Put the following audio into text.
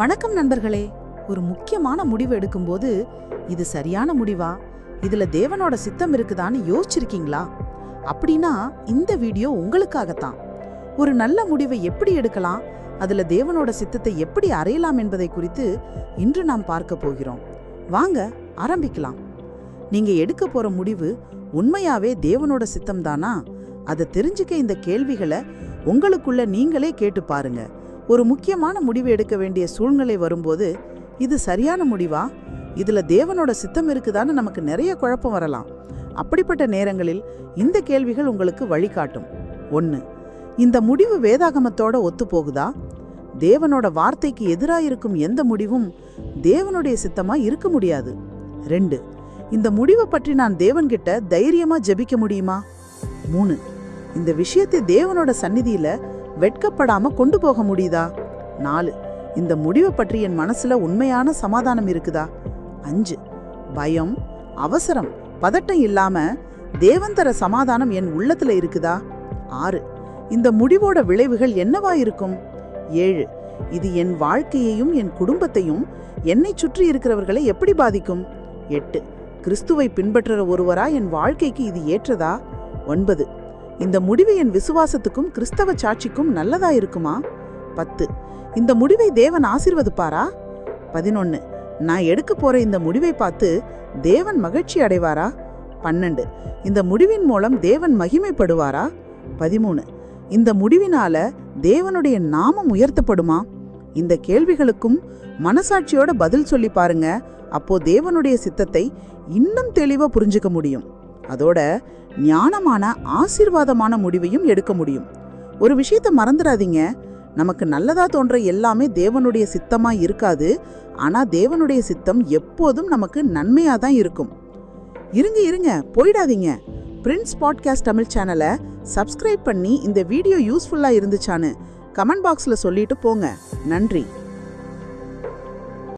வணக்கம் நண்பர்களே. ஒரு முக்கியமான முடிவு எடுக்கும்போது இது சரியான முடிவா, இதுல தேவனோட சித்தம் இருக்குதான்னு யோசிச்சிருக்கீங்களா? அப்படின்னா இந்த வீடியோ உங்களுக்காகத்தான். ஒரு நல்ல முடிவை எப்படி எடுக்கலாம், அதுல தேவனோட சித்தத்தை எப்படி அறையலாம் என்பதை குறித்து இன்று நாம் பார்க்க போகிறோம். வாங்க ஆரம்பிக்கலாம். நீங்க எடுக்க போற முடிவு உண்மையாவே தேவனோட சித்தம் தானா? அதை தெரிஞ்சுக்க இந்த கேள்விகளை உங்களுக்குள்ள நீங்களே கேட்டு பாருங்க. ஒரு முக்கியமான முடிவு எடுக்க வேண்டிய சூழ்நிலை வரும்போது இது சரியான முடிவா, இதுல தேவனோட சித்தம் இருக்குதான்னு நமக்கு நிறைய குழப்பம் வரலாம். அப்படிப்பட்ட நேரங்களில் இந்த கேள்விகள் உங்களுக்கு வழிகாட்டும். 1. இந்த முடிவு வேதாகமத்தோட ஒத்து போகுதா? தேவனோட வார்த்தைக்கு எதிராயிருக்கும் எந்த முடிவும் தேவனுடைய சித்தமா இருக்க முடியாது. 2. இந்த முடிவை பற்றி நான் தேவன்கிட்ட தைரியமா ஜெபிக்க முடியுமா? 3. இந்த விஷயத்தை தேவனோட சந்நிதியில வெட்கப்படாம கொண்டு போக முடியுதா? 4. இந்த முடிவை பற்றி என் மனசுல உண்மையான சமாதானம் இருக்குதா? 5. பயம், அவசரம், பதட்டம் இல்லாம தேவன் தர சமாதானம் என் உள்ளத்துல இருக்குதா? 6. இந்த முடிவோட விளைவுகள் என்னவா இருக்கும்? 7. இது என் வாழ்க்கையையும் என் குடும்பத்தையும் என்னை சுற்றி இருக்கிறவர்களை எப்படி பாதிக்கும்? 8. கிறிஸ்துவை பின்பற்றுற ஒருவரா என் வாழ்க்கைக்கு இது ஏற்றதா? 9. இந்த முடிவு என் விசுவாசத்துக்கும் கிறிஸ்தவ சாட்சிக்கும் நல்லதா இருக்குமா? 10. இந்த முடிவை தேவன் ஆசீர்வதிப்பாரா? 11. நான் எடுக்க போற இந்த முடிவை பார்த்து தேவன் மகிழ்ச்சி அடைவாரா? 12. இந்த முடிவின் மூலம் தேவன் மகிமைப்படுவாரா? 13. இந்த முடிவினால தேவனுடைய நாமம் உயர்த்தப்படுமா? இந்த கேள்விகளுக்கும் மனசாட்சியோட பதில் சொல்லி பாருங்க. அப்போ தேவனுடைய சித்தத்தை இன்னும் தெளிவா புரிஞ்சுக்க முடியும். அதோட ஞானமான ஆசீர்வாதமான முடிவையும் எடுக்க முடியும். ஒரு விஷயத்தை மறந்துடாதீங்க, நமக்கு நல்லதா தோன்ற எல்லாமே தேவனுடைய சித்தமா இருக்காது. ஆனா தேவனுடைய சித்தம் எப்போதும் நமக்கு நன்மையா தான் இருக்கும். இருங்க போயிடாதீங்க. பிரின்ஸ் பாட்காஸ்ட் தமிழ் சேனலை சப்ஸ்கிரைப் பண்ணி இந்த வீடியோ யூஸ்ஃபுல்லா இருந்துச்சான்னு கமெண்ட் பாக்ஸ்ல சொல்லிட்டு போங்க. நன்றி.